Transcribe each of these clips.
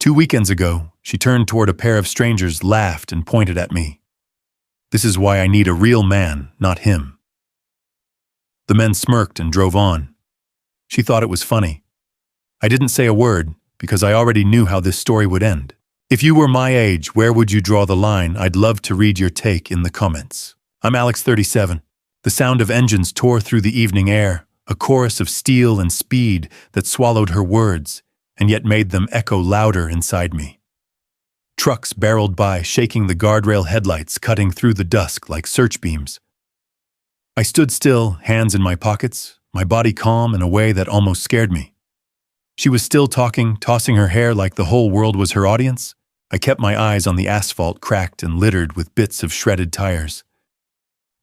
2 weekends ago, she turned toward a pair of strangers, laughed, and pointed at me. This is why I need a real man, not him. The men smirked and drove on. She thought it was funny. I didn't say a word, because I already knew how this story would end. If you were my age, where would you draw the line? I'd love to read your take in the comments. I'm Alex 37. The sound of engines tore through the evening air, a chorus of steel and speed that swallowed her words, and yet made them echo louder inside me. Trucks barreled by, shaking the guardrail headlights, cutting through the dusk like search beams. I stood still, hands in my pockets, my body calm in a way that almost scared me. She was still talking, tossing her hair like the whole world was her audience. I kept my eyes on the asphalt, cracked and littered with bits of shredded tires.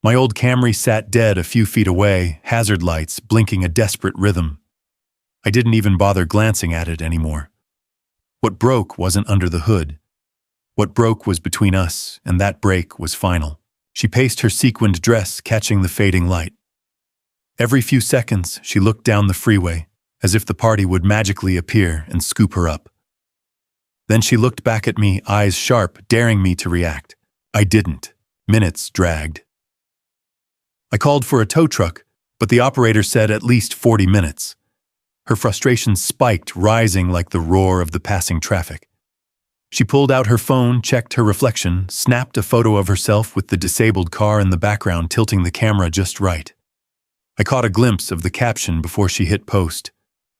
My old Camry sat dead a few feet away, hazard lights blinking a desperate rhythm. I didn't even bother glancing at it anymore. What broke wasn't under the hood. What broke was between us, and that break was final. She paced her sequined dress, catching the fading light. Every few seconds, she looked down the freeway, as if the party would magically appear and scoop her up. Then she looked back at me, eyes sharp, daring me to react. I didn't. Minutes dragged. I called for a tow truck, but the operator said at least 40 minutes. Her frustration spiked, rising like the roar of the passing traffic. She pulled out her phone, checked her reflection, snapped a photo of herself with the disabled car in the background, tilting the camera just right. I caught a glimpse of the caption before she hit post.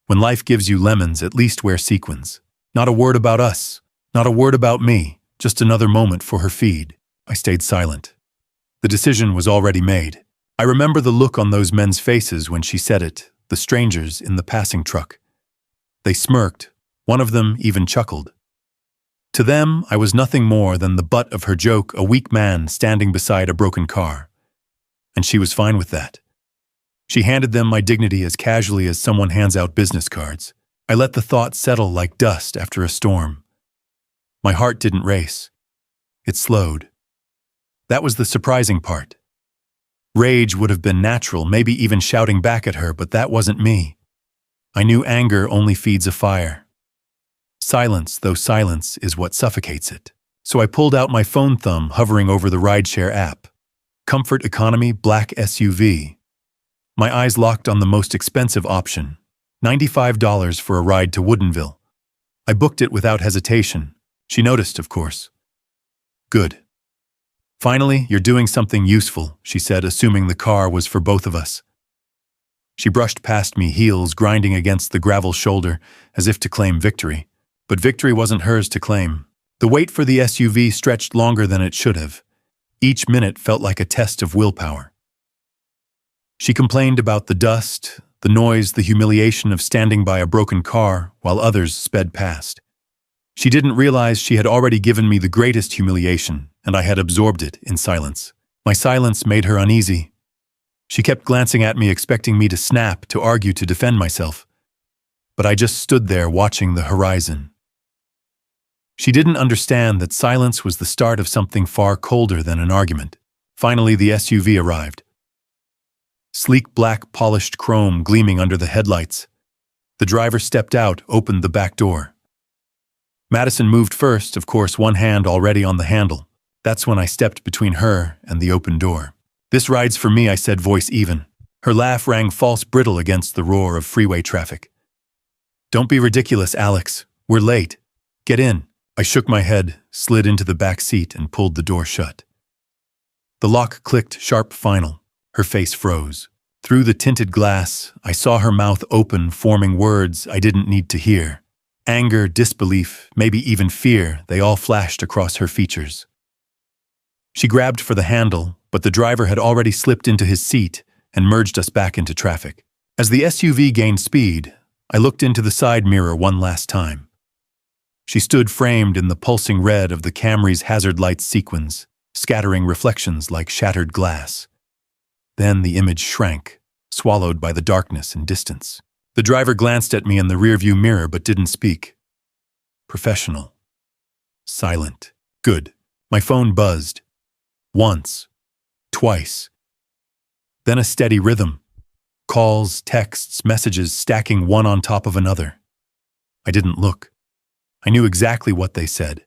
When life gives you lemons, at least wear sequins. Not a word about us, not a word about me, just another moment for her feed. I stayed silent. The decision was already made. I remember the look on those men's faces when she said it, the strangers in the passing truck. They smirked, one of them even chuckled. To them, I was nothing more than the butt of her joke, a weak man standing beside a broken car. And she was fine with that. She handed them my dignity as casually as someone hands out business cards. I let the thought settle like dust after a storm. My heart didn't race. It slowed. That was the surprising part. Rage would have been natural, maybe even shouting back at her, but that wasn't me. I knew anger only feeds a fire. Silence, though silence, is what suffocates it. So I pulled out my phone thumb, hovering over the rideshare app. Comfort Economy Black SUV. My eyes locked on the most expensive option, $95 for a ride to Woodinville. I booked it without hesitation. She noticed, of course. Good. Finally, you're doing something useful, she said, assuming the car was for both of us. She brushed past me, heels grinding against the gravel shoulder, as if to claim victory. But victory wasn't hers to claim. The wait for the SUV stretched longer than it should have. Each minute felt like a test of willpower. She complained about the dust, the noise, the humiliation of standing by a broken car while others sped past. She didn't realize she had already given me the greatest humiliation, and I had absorbed it in silence. My silence made her uneasy. She kept glancing at me, expecting me to snap, to argue, to defend myself. But I just stood there watching the horizon. She didn't understand that silence was the start of something far colder than an argument. Finally, the SUV arrived. Sleek black polished chrome gleaming under the headlights. The driver stepped out, opened the back door. Madison moved first, of course, one hand already on the handle. That's when I stepped between her and the open door. "This ride's for me," I said, voice even. Her laugh rang false, brittle against the roar of freeway traffic. "Don't be ridiculous, Alex. We're late. Get in." I shook my head, slid into the back seat, and pulled the door shut. The lock clicked, sharp, final. Her face froze. Through the tinted glass, I saw her mouth open, forming words I didn't need to hear. Anger, disbelief, maybe even fear, they all flashed across her features. She grabbed for the handle, but the driver had already slipped into his seat and merged us back into traffic. As the SUV gained speed, I looked into the side mirror one last time. She stood framed in the pulsing red of the Camry's hazard light sequins, scattering reflections like shattered glass. Then the image shrank, swallowed by the darkness and distance. The driver glanced at me in the rearview mirror but didn't speak. Professional. Silent. Good. My phone buzzed. Once. Twice. Then a steady rhythm. Calls, texts, messages stacking one on top of another. I didn't look. I knew exactly what they said.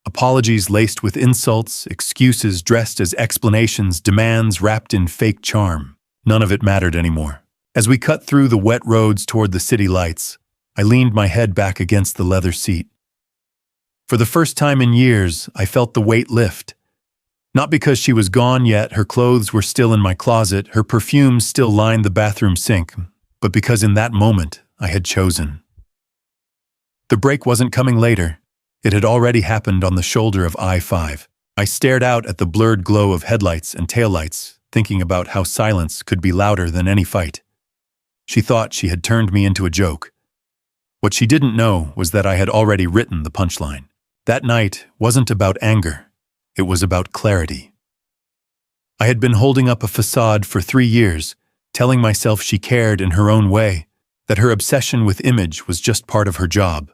Apologies laced with insults, excuses dressed as explanations, demands wrapped in fake charm. None of it mattered anymore. As we cut through the wet roads toward the city lights, I leaned my head back against the leather seat. For the first time in years, I felt the weight lift. Not because she was gone yet, her clothes were still in my closet, her perfume still lined the bathroom sink, but because in that moment, I had chosen. The break wasn't coming later. It had already happened on the shoulder of I-5. I stared out at the blurred glow of headlights and taillights, thinking about how silence could be louder than any fight. She thought she had turned me into a joke. What she didn't know was that I had already written the punchline. That night wasn't about anger. It was about clarity. I had been holding up a facade for 3 years, telling myself she cared in her own way, that her obsession with image was just part of her job.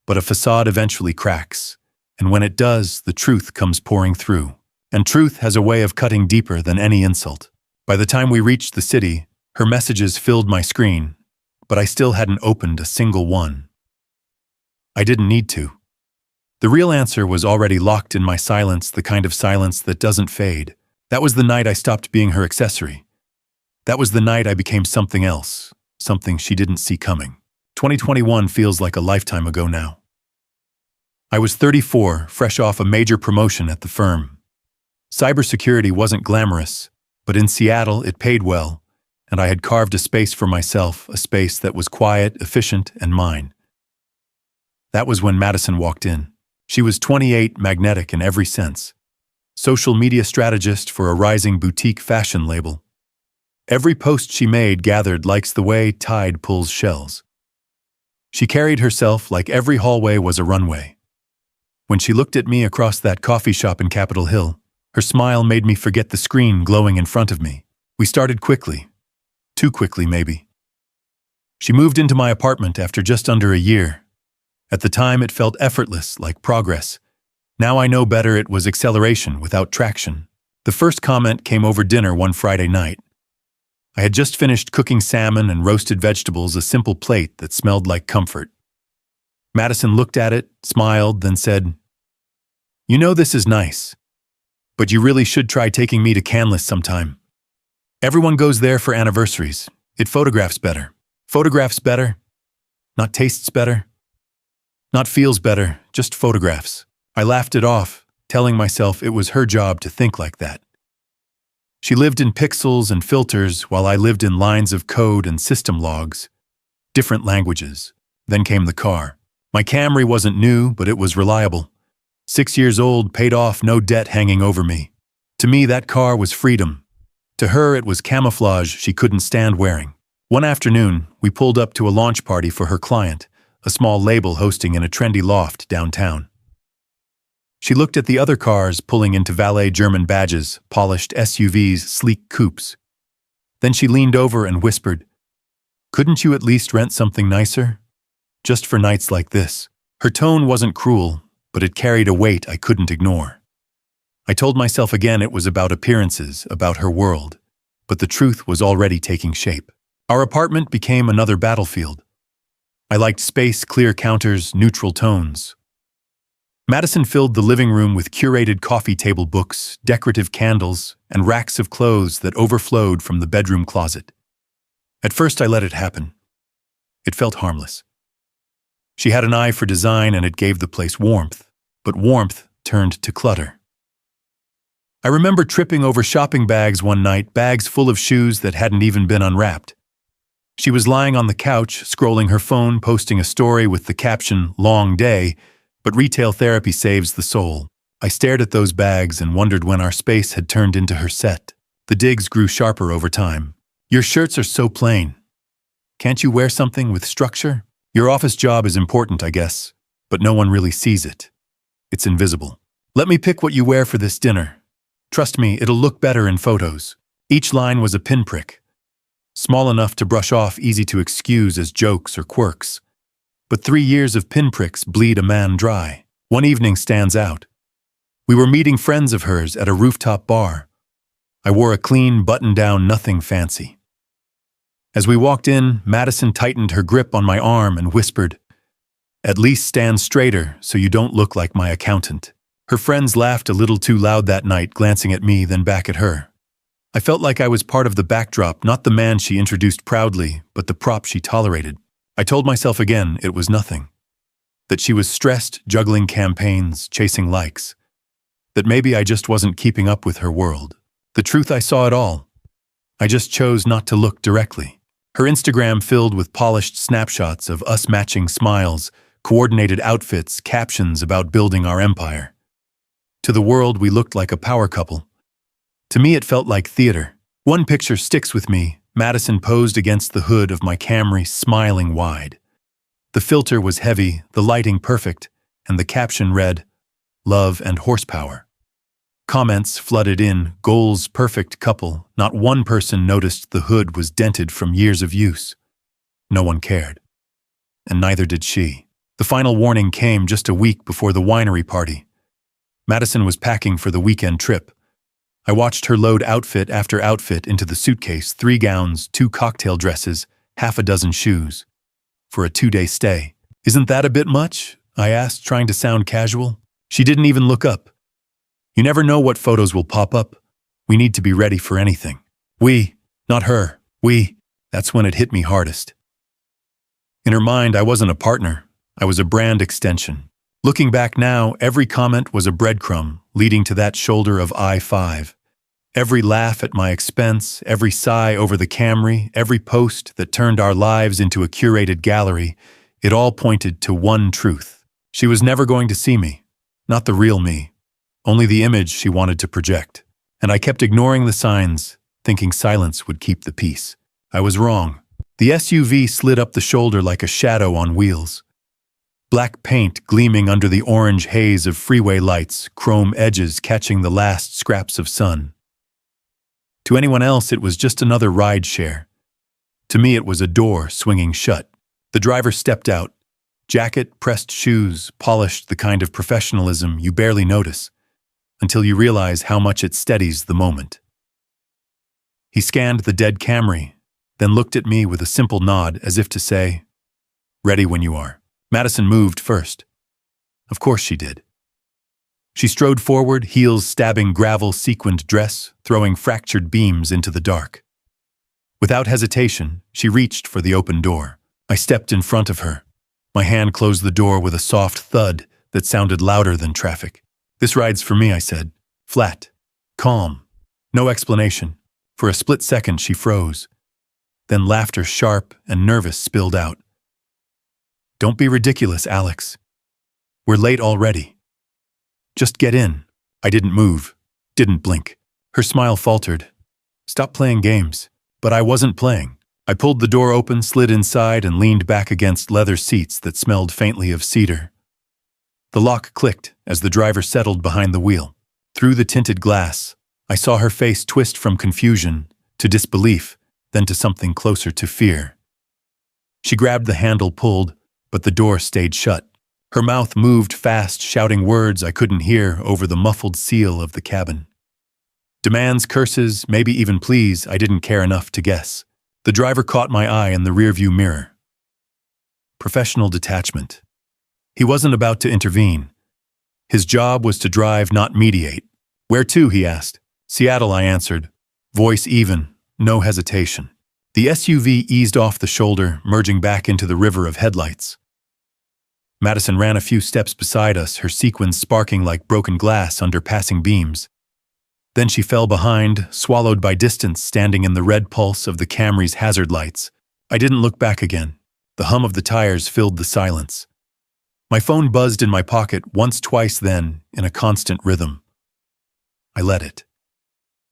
But a facade eventually cracks, and when it does, the truth comes pouring through. And truth has a way of cutting deeper than any insult. By the time we reached the city, her messages filled my screen, but I still hadn't opened a single one. I didn't need to. The real answer was already locked in my silence, the kind of silence that doesn't fade. That was the night I stopped being her accessory. That was the night I became something else, something she didn't see coming. 2021 feels like a lifetime ago now. I was 34, fresh off a major promotion at the firm. Cybersecurity wasn't glamorous, but in Seattle it paid well, and I had carved a space for myself, a space that was quiet, efficient, and mine. That was when Madison walked in. She was 28, magnetic in every sense. Social media strategist for a rising boutique fashion label. Every post she made gathered likes the way tide pulls shells. She carried herself like every hallway was a runway. When she looked at me across that coffee shop in Capitol Hill, her smile made me forget the screen glowing in front of me. We started quickly. Too quickly, maybe. She moved into my apartment after just under a year. At the time, it felt effortless, like progress. Now I know better, it was acceleration without traction. The first comment came over dinner one Friday night. I had just finished cooking salmon and roasted vegetables, a simple plate that smelled like comfort. Madison looked at it, smiled, then said, "You know this is nice, but you really should try taking me to Canlis sometime. Everyone goes there for anniversaries. It photographs better. Photographs better. Not tastes better. Not feels better, just photographs." I laughed it off, telling myself it was her job to think like that. She lived in pixels and filters while I lived in lines of code and system logs. Different languages. Then came the car. My Camry wasn't new, but it was reliable. 6 years old, paid off, no debt hanging over me. To me, that car was freedom. To her, it was camouflage she couldn't stand wearing. One afternoon, we pulled up to a launch party for her client, a small label hosting in a trendy loft downtown. She looked at the other cars pulling into valet German badges, polished SUVs, sleek coupes. Then she leaned over and whispered, "Couldn't you at least rent something nicer? Just for nights like this." Her tone wasn't cruel, but it carried a weight I couldn't ignore. I told myself again it was about appearances, about her world, but the truth was already taking shape. Our apartment became another battlefield. I liked space, clear counters, neutral tones. Madison filled the living room with curated coffee table books, decorative candles, and racks of clothes that overflowed from the bedroom closet. At first I let it happen. It felt harmless. She had an eye for design and it gave the place warmth, but warmth turned to clutter. I remember tripping over shopping bags one night, bags full of shoes that hadn't even been unwrapped. She was lying on the couch, scrolling her phone, posting a story with the caption, "Long day," but retail therapy saves the soul. I stared at those bags and wondered when our space had turned into her set. The digs grew sharper over time. "Your shirts are so plain. Can't you wear something with structure? Your office job is important, I guess, but no one really sees it. It's invisible. Let me pick what you wear for this dinner. Trust me, it'll look better in photos." Each line was a pinprick. Small enough to brush off, easy to excuse as jokes or quirks. But 3 years of pinpricks bleed a man dry. One evening stands out. We were meeting friends of hers at a rooftop bar. I wore a clean button-down, nothing fancy. As we walked in, Madison tightened her grip on my arm and whispered, At least stand straighter so you don't look like my accountant. Her friends laughed a little too loud that night, glancing at me, then back at her. I felt like I was part of the backdrop, not the man she introduced proudly, but the prop she tolerated. I told myself again it was nothing. That she was stressed, juggling campaigns, chasing likes. That maybe I just wasn't keeping up with her world. The truth, I saw it all. I just chose not to look directly. Her Instagram filled with polished snapshots of us matching smiles, coordinated outfits, captions about building our empire. To the world, we looked like a power couple. To me, it felt like theater. One picture sticks with me. Madison posed against the hood of my Camry, smiling wide. The filter was heavy, the lighting perfect, and the caption read, "Love and horsepower." Comments flooded in, goals perfect couple. Not one person noticed the hood was dented from years of use. No one cared. And neither did she. The final warning came just a week before the winery party. Madison was packing for the weekend trip. I watched her load outfit after outfit into the suitcase, 3 gowns, 2 cocktail dresses, half a dozen shoes. For a 2-day stay. "Isn't that a bit much?" I asked, trying to sound casual. She didn't even look up. You never know what photos will pop up. We need to be ready for anything. We, not her, we. That's when it hit me hardest. In her mind, I wasn't a partner. I was a brand extension. Looking back now, every comment was a breadcrumb leading to that shoulder of I-5. Every laugh at my expense, every sigh over the Camry, every post that turned our lives into a curated gallery, it all pointed to one truth. She was never going to see me, not the real me, only the image she wanted to project. And I kept ignoring the signs, thinking silence would keep the peace. I was wrong. The SUV slid up the shoulder like a shadow on wheels. Black paint gleaming under the orange haze of freeway lights, chrome edges catching the last scraps of sun. To anyone else, it was just another ride share. To me, it was a door swinging shut. The driver stepped out. Jacket, pressed shoes, polished, the kind of professionalism you barely notice, until you realize how much it steadies the moment. He scanned the dead Camry, then looked at me with a simple nod as if to say, "Ready when you are." Madison moved first. Of course she did. She strode forward, heels stabbing gravel sequined dress, throwing fractured beams into the dark. Without hesitation, she reached for the open door. I stepped in front of her. My hand closed the door with a soft thud that sounded louder than traffic. "This ride's for me," I said. Flat. Calm. No explanation. For a split second, she froze. Then laughter, sharp and nervous, spilled out. "Don't be ridiculous, Alex. We're late already. Just get in." I didn't move, didn't blink. Her smile faltered. "Stop playing games." But I wasn't playing. I pulled the door open, slid inside, and leaned back against leather seats that smelled faintly of cedar. The lock clicked as the driver settled behind the wheel. Through the tinted glass, I saw her face twist from confusion to disbelief, then to something closer to fear. She grabbed the handle, pulled, but the door stayed shut. Her mouth moved fast, shouting words I couldn't hear over the muffled seal of the cabin. Demands, curses, maybe even pleas, I didn't care enough to guess. The driver caught my eye in the rearview mirror. Professional detachment. He wasn't about to intervene. His job was to drive, not mediate. "Where to?" he asked. "Seattle," I answered. Voice even, no hesitation. The SUV eased off the shoulder, merging back into the river of headlights. Madison ran a few steps beside us, her sequins sparking like broken glass under passing beams. Then she fell behind, swallowed by distance, standing in the red pulse of the Camry's hazard lights. I didn't look back again. The hum of the tires filled the silence. My phone buzzed in my pocket once, twice, then, in a constant rhythm. I let it.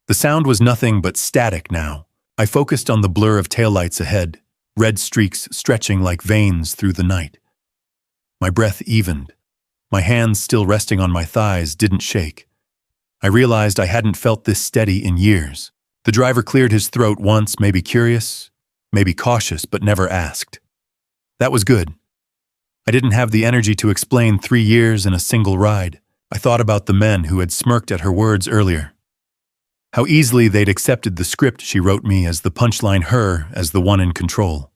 The sound was nothing but static now. I focused on the blur of taillights ahead, red streaks stretching like veins through the night. My breath evened. My hands, still resting on my thighs, didn't shake. I realized I hadn't felt this steady in years. The driver cleared his throat once, maybe curious, maybe cautious, but never asked. That was good. I didn't have the energy to explain 3 years in a single ride. I thought about the men who had smirked at her words earlier. How easily they'd accepted the script she wrote me as the punchline, her as the one in control.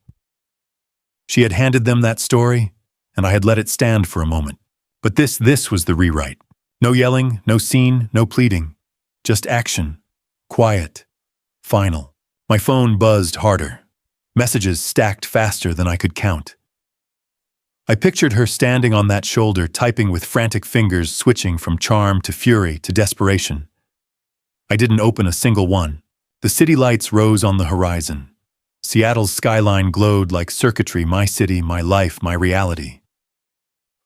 She had handed them that story, and I had let it stand for a moment. But this was the rewrite. No yelling, no scene, no pleading. Just action. Quiet. Final. My phone buzzed harder. Messages stacked faster than I could count. I pictured her standing on that shoulder, typing with frantic fingers, switching from charm to fury to desperation. I didn't open a single one. The city lights rose on the horizon. Seattle's skyline glowed like circuitry, my city, my life, my reality.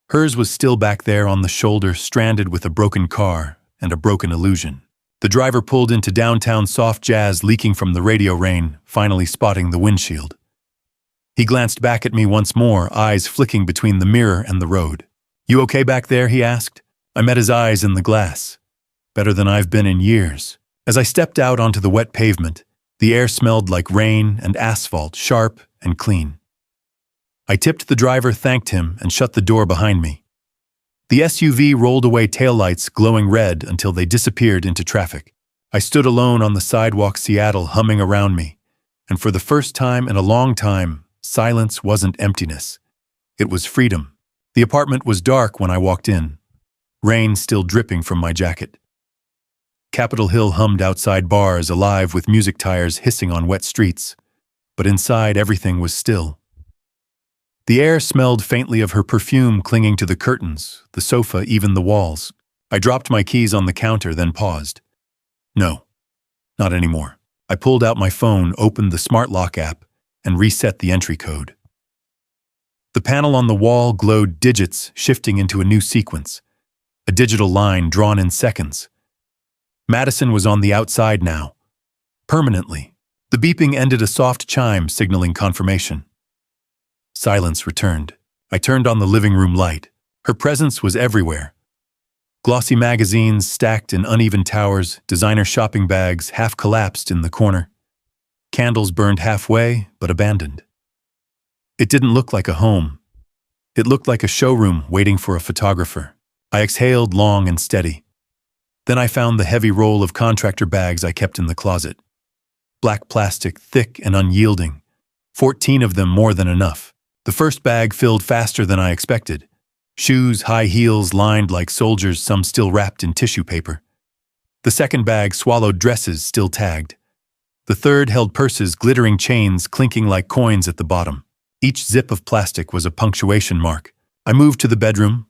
Hers was still back there on the shoulder, stranded with a broken car and a broken illusion. The driver pulled into downtown, soft jazz leaking from the radio rain, finally spotting the windshield. He glanced back at me once more, eyes flicking between the mirror and the road. "You okay back there?" he asked. I met his eyes in the glass. Better than I've been in years. As I stepped out onto the wet pavement, the air smelled like rain and asphalt, sharp and clean. I tipped the driver, thanked him, and shut the door behind me. The SUV rolled away, taillights glowing red until they disappeared into traffic. I stood alone on the sidewalk, Seattle humming around me, and for the first time in a long time, silence wasn't emptiness. It was freedom. The apartment was dark when I walked in, rain still dripping from my jacket. Capitol Hill hummed outside, bars alive with music, tires hissing on wet streets, but inside everything was still. The air smelled faintly of her perfume clinging to the curtains, the sofa, even the walls. I dropped my keys on the counter, then paused. No, not anymore. I pulled out my phone, opened the smart lock app, and reset the entry code. The panel on the wall glowed, digits shifting into a new sequence, a digital line drawn in seconds. Madison was on the outside now, permanently. The beeping ended, a soft chime signaling confirmation. Silence returned. I turned on the living room light. Her presence was everywhere. Glossy magazines stacked in uneven towers, designer shopping bags half collapsed in the corner. Candles burned halfway, but abandoned. It didn't look like a home. It looked like a showroom waiting for a photographer. I exhaled long and steady. Then I found the heavy roll of contractor bags I kept in the closet. Black plastic, thick and unyielding. 14 of them, more than enough. The first bag filled faster than I expected. Shoes, high heels lined like soldiers, some still wrapped in tissue paper. The second bag swallowed dresses still tagged. The third held purses, glittering chains clinking like coins at the bottom. Each zip of plastic was a punctuation mark. I moved to the bedroom.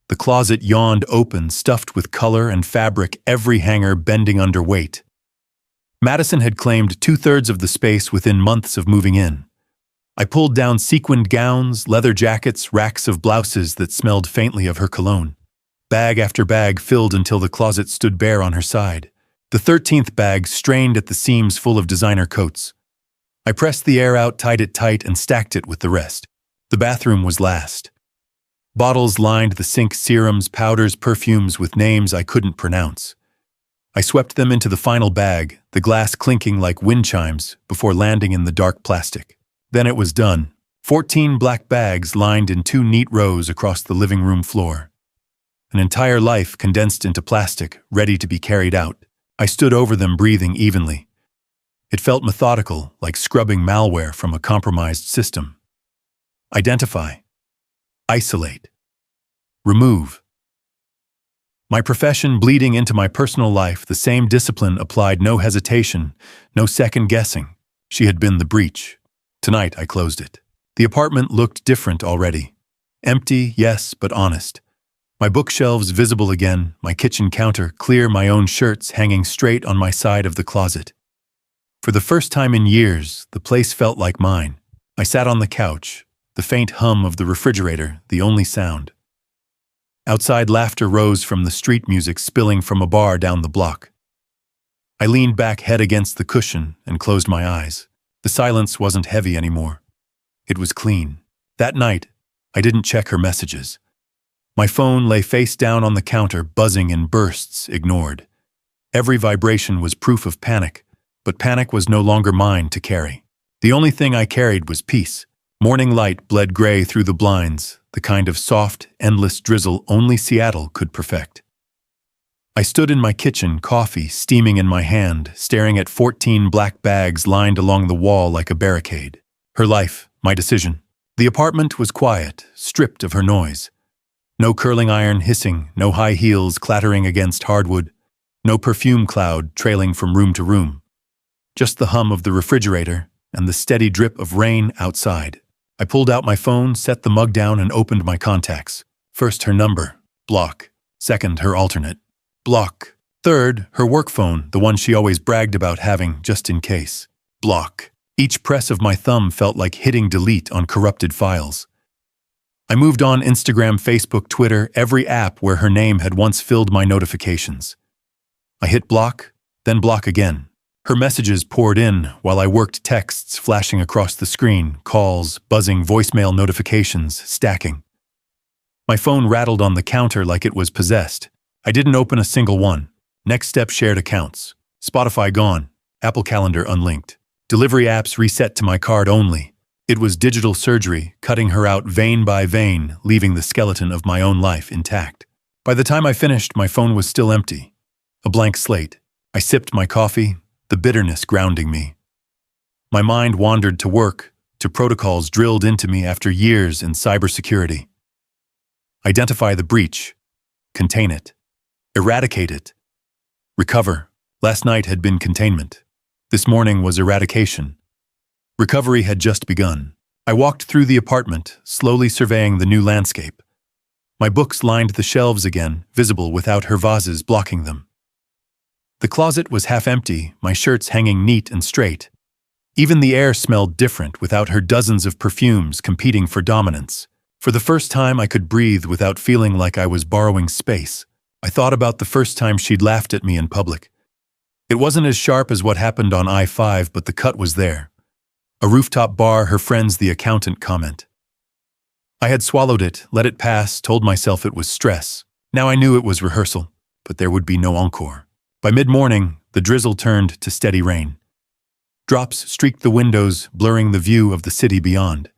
The closet yawned open, stuffed with color and fabric, every hanger bending under weight. Madison had claimed 2/3 of the space within months of moving in. I pulled down sequined gowns, leather jackets, racks of blouses that smelled faintly of her cologne. Bag after bag filled until the closet stood bare on her side. The 13th bag strained at the seams, full of designer coats. I pressed the air out, tied it tight, and stacked it with the rest. The bathroom was last. Bottles lined the sink, serums, powders, perfumes with names I couldn't pronounce. I swept them into the final bag, the glass clinking like wind chimes, before landing in the dark plastic. Then it was done. 14 black bags lined in 2 neat rows across the living room floor. An entire life condensed into plastic, ready to be carried out. I stood over them, breathing evenly. It felt methodical, like scrubbing malware from a compromised system. Identify. Isolate. Remove. My profession bleeding into my personal life, the same discipline applied, no hesitation, no second guessing. She had been the breach. Tonight I closed it. The apartment looked different already. Empty, yes, but honest. My bookshelves visible again, my kitchen counter clear, my own shirts hanging straight on my side of the closet. For the first time in years, the place felt like mine. I sat on the couch, the faint hum of the refrigerator, the only sound. Outside, laughter rose from the street music spilling from a bar down the block. I leaned back, head against the cushion, and closed my eyes. The silence wasn't heavy anymore. It was clean. That night, I didn't check her messages. My phone lay face down on the counter, buzzing in bursts, ignored. Every vibration was proof of panic, but panic was no longer mine to carry. The only thing I carried was peace. Morning light bled gray through the blinds, the kind of soft, endless drizzle only Seattle could perfect. I stood in my kitchen, coffee steaming in my hand, staring at 14 black bags lined along the wall like a barricade. Her life, my decision. The apartment was quiet, stripped of her noise. No curling iron hissing, no high heels clattering against hardwood, no perfume cloud trailing from room to room. Just the hum of the refrigerator and the steady drip of rain outside. I pulled out my phone, set the mug down, and opened my contacts. First, her number, block. Second, her alternate, block. Third, her work phone, the one she always bragged about having just in case, block. Each press of my thumb felt like hitting delete on corrupted files. I moved on Instagram, Facebook, Twitter, every app where her name had once filled my notifications. I hit block, then block again. Her messages poured in while I worked, texts flashing across the screen, calls, buzzing, voicemail notifications, stacking. My phone rattled on the counter like it was possessed. I didn't open a single one. Next step, shared accounts. Spotify gone. Apple Calendar unlinked. Delivery apps reset to my card only. It was digital surgery, cutting her out vein by vein, leaving the skeleton of my own life intact. By the time I finished, my phone was still empty. A blank slate. I sipped my coffee, the bitterness grounding me. My mind wandered to work, to protocols drilled into me after years in cybersecurity. Identify the breach. Contain it. Eradicate it. Recover. Last night had been containment. This morning was eradication. Recovery had just begun. I walked through the apartment, slowly surveying the new landscape. My books lined the shelves again, visible without her vases blocking them. The closet was half empty, my shirts hanging neat and straight. Even the air smelled different without her dozens of perfumes competing for dominance. For the first time, I could breathe without feeling like I was borrowing space. I thought about the first time she'd laughed at me in public. It wasn't as sharp as what happened on I-5, but the cut was there. A rooftop bar, her friends, the accountant comment. I had swallowed it, let it pass, told myself it was stress. Now I knew it was rehearsal, but there would be no encore. By mid-morning, the drizzle turned to steady rain. Drops streaked the windows, blurring the view of the city beyond.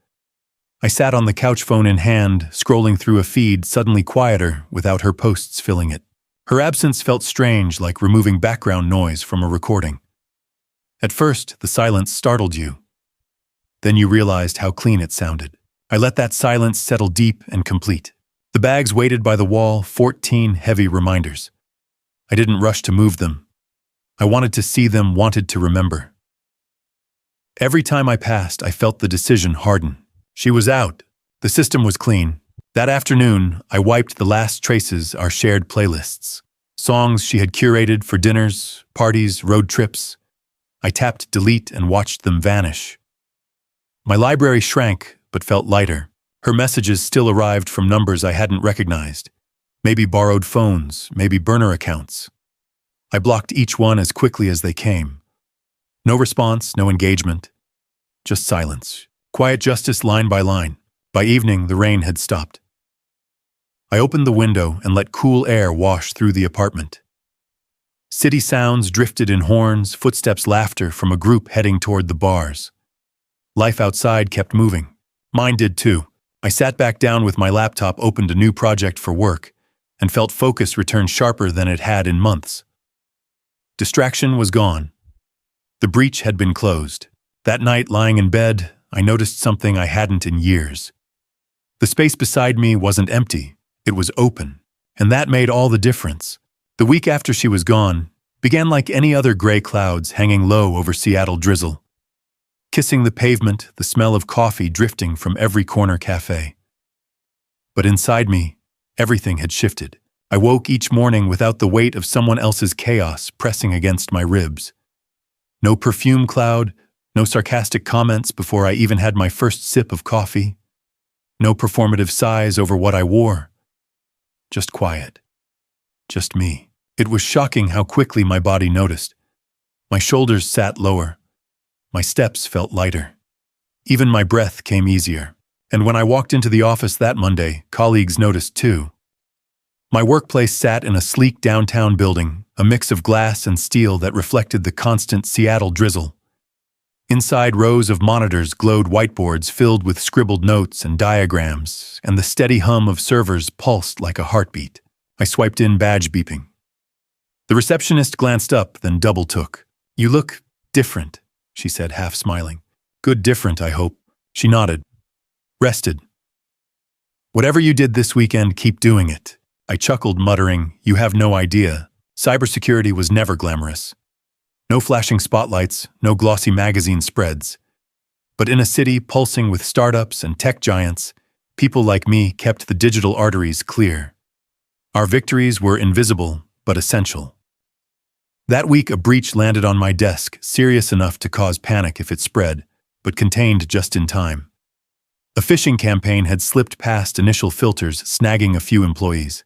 I sat on the couch, phone in hand, scrolling through a feed suddenly quieter without her posts filling it. Her absence felt strange, like removing background noise from a recording. At first, the silence startled you. Then you realized how clean it sounded. I let that silence settle deep and complete. The bags waited by the wall, 14 heavy reminders. I didn't rush to move them. I wanted to see them, wanted to remember. Every time I passed, I felt the decision harden. She was out. The system was clean. That afternoon, I wiped the last traces, our shared playlists. Songs she had curated for dinners, parties, road trips. I tapped delete and watched them vanish. My library shrank, but felt lighter. Her messages still arrived from numbers I hadn't recognized. Maybe borrowed phones, maybe burner accounts. I blocked each one as quickly as they came. No response, no engagement. Just silence. Quiet justice line by line. By evening, the rain had stopped. I opened the window and let cool air wash through the apartment. City sounds drifted in horns, footsteps, laughter from a group heading toward the bars. Life outside kept moving. Mine did too. I sat back down with my laptop, opened a new project for work, and felt focus return sharper than it had in months. Distraction was gone. The breach had been closed. That night, lying in bed, I noticed something I hadn't in years. The space beside me wasn't empty, it was open, and that made all the difference. The week after she was gone began like any other gray clouds hanging low over Seattle drizzle. Kissing the pavement, the smell of coffee drifting from every corner cafe. But inside me, everything had shifted. I woke each morning without the weight of someone else's chaos pressing against my ribs. No perfume cloud, no sarcastic comments before I even had my first sip of coffee. No performative sighs over what I wore. Just quiet. Just me. It was shocking how quickly my body noticed. My shoulders sat lower. My steps felt lighter. Even my breath came easier. And when I walked into the office that Monday, colleagues noticed too. My workplace sat in a sleek downtown building, a mix of glass and steel that reflected the constant Seattle drizzle. Inside, rows of monitors glowed, whiteboards filled with scribbled notes and diagrams, and the steady hum of servers pulsed like a heartbeat. I swiped in, badge beeping. The receptionist glanced up, then double-took. "You look different," she said, half smiling. "Good different, I hope." She nodded. Rested. Whatever you did this weekend, keep doing it. I chuckled, muttering, you have no idea. Cybersecurity was never glamorous. No flashing spotlights, no glossy magazine spreads. But in a city pulsing with startups and tech giants, people like me kept the digital arteries clear. Our victories were invisible, but essential. That week, a breach landed on my desk, serious enough to cause panic if it spread, but contained just in time. A phishing campaign had slipped past initial filters, snagging a few employees.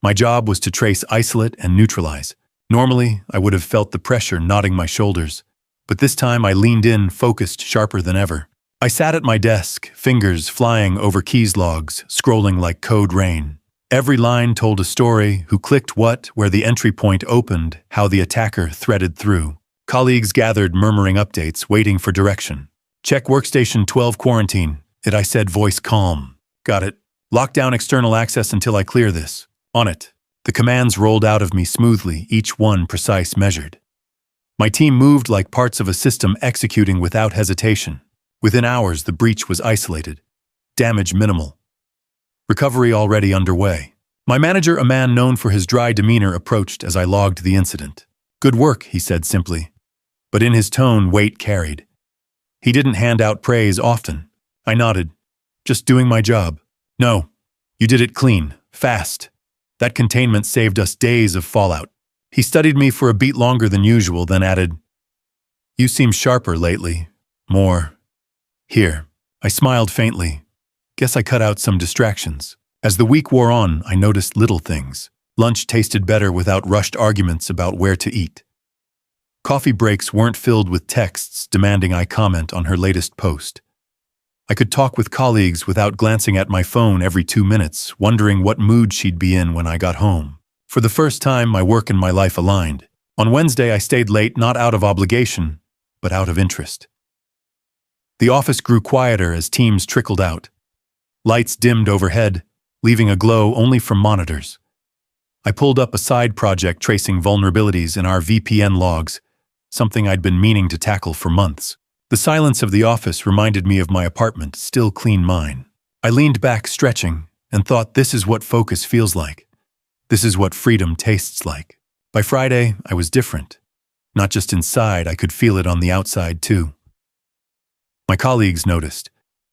My job was to trace, isolate, and neutralize. Normally, I would have felt the pressure knotting my shoulders, but this time I leaned in, focused, sharper than ever. I sat at my desk, fingers flying over keys logs, scrolling like code rain. Every line told a story: who clicked what, where the entry point opened, how the attacker threaded through. Colleagues gathered, murmuring updates, waiting for direction. Check workstation 12 quarantine, I said, voice calm. Got it. Lock down external access until I clear this. On it. The commands rolled out of me smoothly, each one precise, measured. My team moved like parts of a system executing without hesitation. Within hours, the breach was isolated. Damage minimal. Recovery already underway. My manager, a man known for his dry demeanor, approached as I logged the incident. Good work, he said simply. But in his tone, weight carried. He didn't hand out praise often. I nodded. Just doing my job. No, you did it clean, fast. That containment saved us days of fallout. He studied me for a beat longer than usual, then added, you seem sharper lately. More. Here. I smiled faintly. Guess I cut out some distractions. As the week wore on, I noticed little things. Lunch tasted better without rushed arguments about where to eat. Coffee breaks weren't filled with texts demanding I comment on her latest post. I could talk with colleagues without glancing at my phone every 2 minutes, wondering what mood she'd be in when I got home. For the first time, my work and my life aligned. On Wednesday, I stayed late, not out of obligation, but out of interest. The office grew quieter as teams trickled out. Lights dimmed overhead, leaving a glow only from monitors. I pulled up a side project tracing vulnerabilities in our VPN logs, something I'd been meaning to tackle for months. The silence of the office reminded me of my apartment, still clean mine. I leaned back, stretching, and thought, this is what focus feels like. This is what freedom tastes like. By Friday, I was different. Not just inside, I could feel it on the outside too. My colleagues noticed.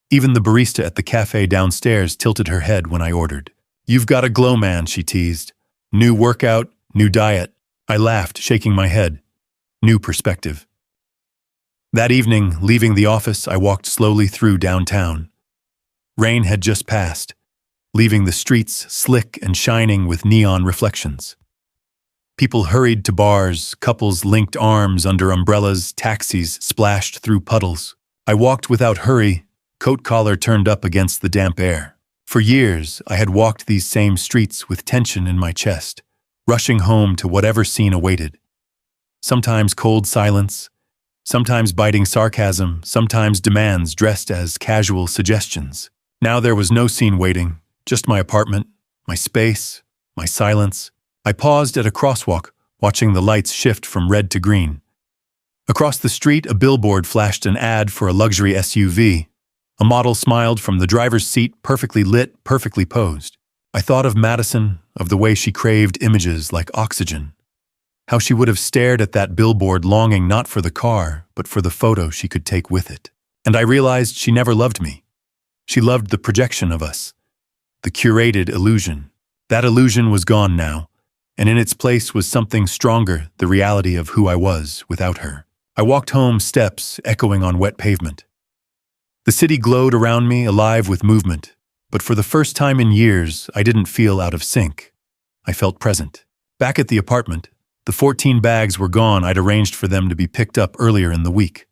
Even the barista at the cafe downstairs tilted her head when I ordered. You've got a glow, man, she teased. New workout, new diet. I laughed, shaking my head. New perspective. That evening, leaving the office, I walked slowly through downtown. Rain had just passed, leaving the streets slick and shining with neon reflections. People hurried to bars, couples linked arms under umbrellas, taxis splashed through puddles. I walked without hurry, coat collar turned up against the damp air. For years, I had walked these same streets with tension in my chest, rushing home to whatever scene awaited. Sometimes cold silence, sometimes biting sarcasm, sometimes demands dressed as casual suggestions. Now there was no scene waiting, just my apartment, my space, my silence. I paused at a crosswalk, watching the lights shift from red to green. Across the street, a billboard flashed an ad for a luxury SUV. A model smiled from the driver's seat, perfectly lit, perfectly posed. I thought of Madison, of the way she craved images like oxygen. How she would have stared at that billboard, longing not for the car, but for the photo she could take with it. And I realized she never loved me. She loved the projection of us, the curated illusion. That illusion was gone now, and in its place was something stronger, the reality of who I was without her. I walked home, steps echoing on wet pavement. The city glowed around me, alive with movement, but for the first time in years, I didn't feel out of sync. I felt present. Back at the apartment, the 14 bags were gone. I'd arranged for them to be picked up earlier in the week.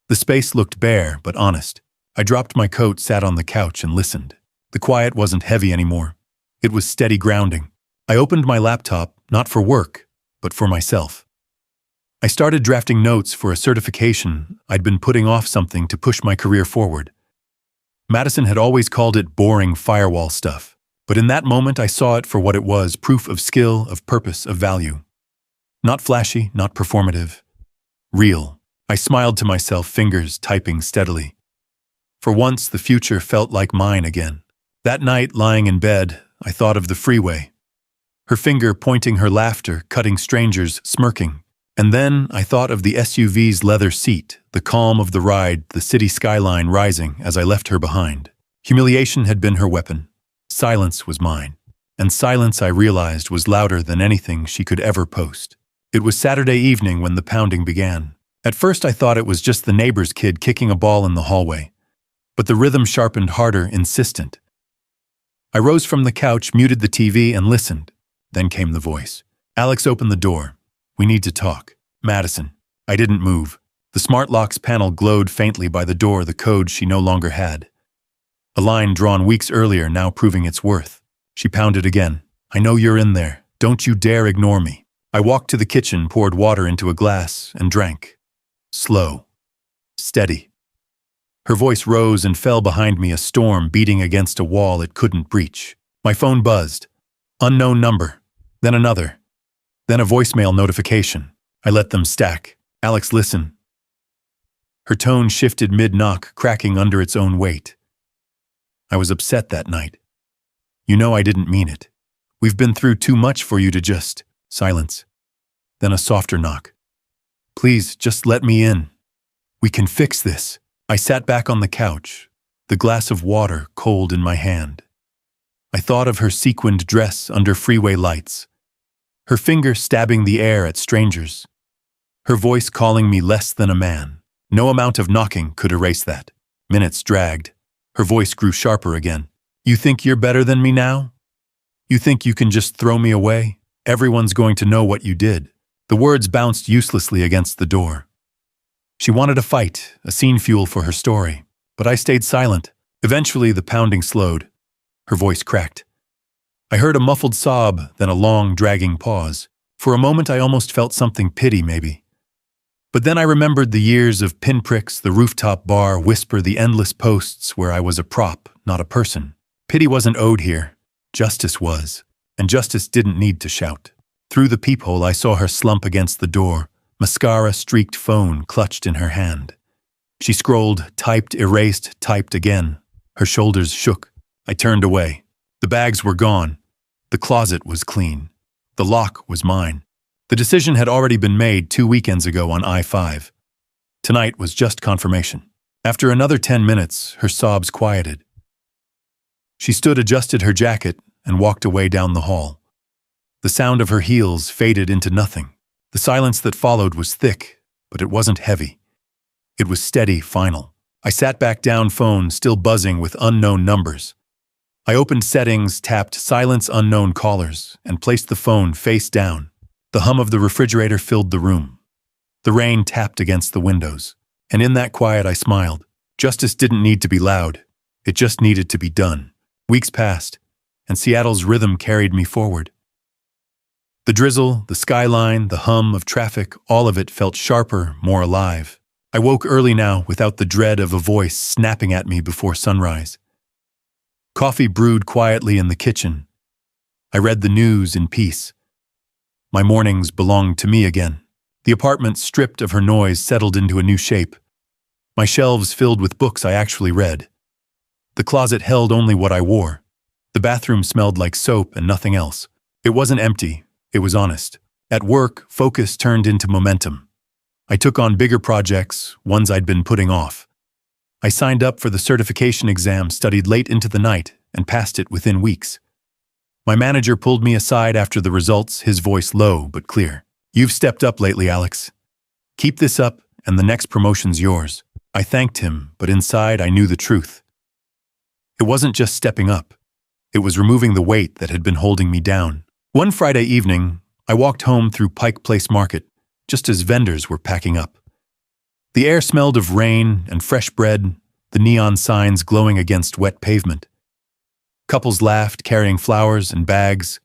The space looked bare, but honest. I dropped my coat, sat on the couch, and listened. The quiet wasn't heavy anymore. It was steady grounding. I opened my laptop, not for work, but for myself. I started drafting notes for a certification. I'd been putting off, something to push my career forward. Madison had always called it boring firewall stuff, but in that moment I saw it for what it was: proof of skill, of purpose, of value. Not flashy, not performative. Real. I smiled to myself, fingers typing steadily. For once, the future felt like mine again. That night, lying in bed, I thought of the freeway. Her finger pointing, her laughter, cutting strangers, smirking. And then I thought of the SUV's leather seat, the calm of the ride, the city skyline rising as I left her behind. Humiliation had been her weapon. Silence was mine. And silence, I realized, was louder than anything she could ever post. It was Saturday evening when the pounding began. At first I thought it was just the neighbor's kid kicking a ball in the hallway. But the rhythm sharpened harder, insistent. I rose from the couch, muted the TV, and listened. Then came the voice. Alex, open the door. We need to talk. Madison. I didn't move. The smart locks panel glowed faintly by the door, the code she no longer had. A line drawn weeks earlier now proving its worth. She pounded again. I know you're in there. Don't you dare ignore me. I walked to the kitchen, poured water into a glass, and drank. Slow. Steady. Her voice rose and fell behind me, a storm beating against a wall it couldn't breach. My phone buzzed. Unknown number. Then another. Then a voicemail notification. I let them stack. Alex, listen. Her tone shifted mid-knock, cracking under its own weight. I was upset that night. You know I didn't mean it. We've been through too much for you to just... Silence. Then a softer knock. Please, just let me in. We can fix this. I sat back on the couch, the glass of water cold in my hand. I thought of her sequined dress under freeway lights, her finger stabbing the air at strangers, her voice calling me less than a man. No amount of knocking could erase that. Minutes dragged. Her voice grew sharper again. You think you're better than me now? You think you can just throw me away? Everyone's going to know what you did. The words bounced uselessly against the door. She wanted a fight, a scene fuel for her story, but I stayed silent. Eventually, the pounding slowed. Her voice cracked. I heard a muffled sob, then a long, dragging pause. For a moment, I almost felt something, pity maybe. But then I remembered the years of pinpricks, the rooftop bar, whisper, the endless posts where I was a prop, not a person. Pity wasn't owed here. Justice was. And justice didn't need to shout. Through the peephole, I saw her slump against the door, mascara-streaked phone clutched in her hand. She scrolled, typed, erased, typed again. Her shoulders shook. I turned away. The bags were gone. The closet was clean. The lock was mine. The decision had already been made 2 weekends ago on I-5. Tonight was just confirmation. After another 10 minutes, her sobs quieted. She stood, adjusted her jacket, and walked away down the hall. The sound of her heels faded into nothing. The silence that followed was thick, but it wasn't heavy. It was steady, final. I sat back down, phone still buzzing with unknown numbers. I opened settings, tapped silence unknown callers, and placed the phone face down. The hum of the refrigerator filled the room. The rain tapped against the windows. And in that quiet, I smiled. Justice didn't need to be loud. It just needed to be done. Weeks passed, and Seattle's rhythm carried me forward. The drizzle, the skyline, the hum of traffic, all of it felt sharper, more alive. I woke early now without the dread of a voice snapping at me before sunrise. Coffee brewed quietly in the kitchen. I read the news in peace. My mornings belonged to me again. The apartment, stripped of her noise, settled into a new shape. My shelves filled with books I actually read. The closet held only what I wore. The bathroom smelled like soap and nothing else. It wasn't empty, it was honest. At work, focus turned into momentum. I took on bigger projects, ones I'd been putting off. I signed up for the certification exam, studied late into the night, and passed it within weeks. My manager pulled me aside after the results, his voice low but clear. You've stepped up lately, Alex. Keep this up, and the next promotion's yours. I thanked him, but inside I knew the truth. It wasn't just stepping up. It was removing the weight that had been holding me down. One Friday evening, I walked home through Pike Place Market, just as vendors were packing up. The air smelled of rain and fresh bread, the neon signs glowing against wet pavement. Couples laughed, carrying flowers and bags.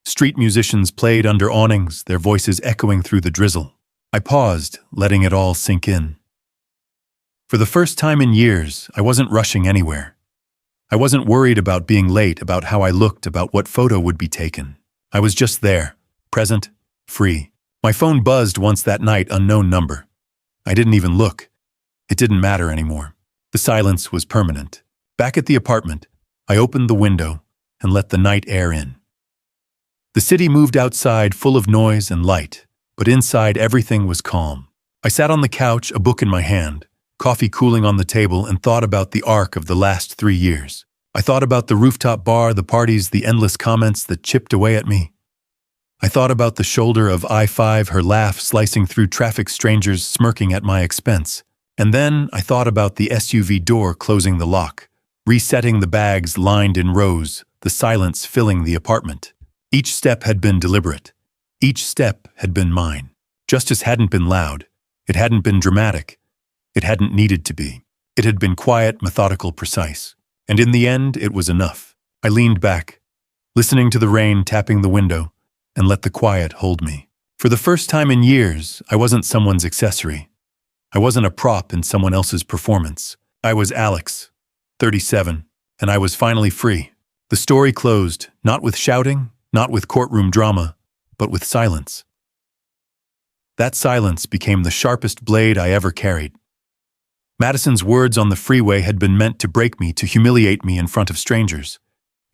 Street musicians played under awnings, their voices echoing through the drizzle. I paused, letting it all sink in. For the first time in years, I wasn't rushing anywhere. I wasn't worried about being late, about how I looked, about what photo would be taken. I was just there, present, free. My phone buzzed once that night, unknown number. I didn't even look. It didn't matter anymore. The silence was permanent. Back at the apartment, I opened the window and let the night air in. The city moved outside full of noise and light, but inside everything was calm. I sat on the couch, a book in my hand, coffee cooling on the table, and thought about the arc of the last 3 years. I thought about the rooftop bar, the parties, the endless comments that chipped away at me. I thought about the shoulder of I-5, her laugh slicing through traffic, strangers smirking at my expense. And then I thought about the SUV door closing the lock, resetting the bags lined in rows, the silence filling the apartment. Each step had been deliberate. Each step had been mine. Justice hadn't been loud. It hadn't been dramatic. It hadn't needed to be. It had been quiet, methodical, precise. And in the end, it was enough. I leaned back, listening to the rain tapping the window, and let the quiet hold me. For the first time in years, I wasn't someone's accessory. I wasn't a prop in someone else's performance. I was Alex, 37, and I was finally free. The story closed, not with shouting, not with courtroom drama, but with silence. That silence became the sharpest blade I ever carried. Madison's words on the freeway had been meant to break me, to humiliate me in front of strangers.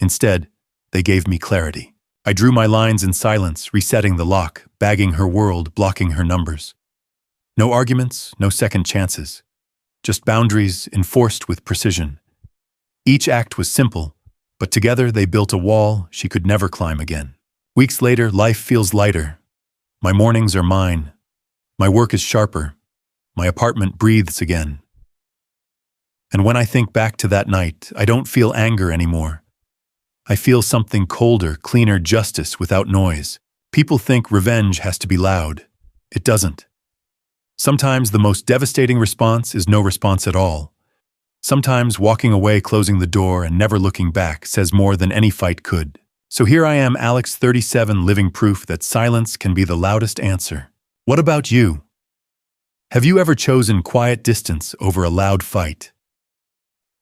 Instead, they gave me clarity. I drew my lines in silence, resetting the lock, bagging her world, blocking her numbers. No arguments, no second chances. Just boundaries enforced with precision. Each act was simple, but together they built a wall she could never climb again. Weeks later, life feels lighter. My mornings are mine. My work is sharper. My apartment breathes again. And when I think back to that night, I don't feel anger anymore. I feel something colder, cleaner, justice without noise. People think revenge has to be loud. It doesn't. Sometimes the most devastating response is no response at all. Sometimes walking away, closing the door, and never looking back says more than any fight could. So here I am, Alex, 37, living proof that silence can be the loudest answer. What about you? Have you ever chosen quiet distance over a loud fight?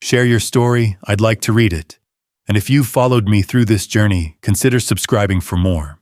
Share your story, I'd like to read it. And if you've followed me through this journey, consider subscribing for more.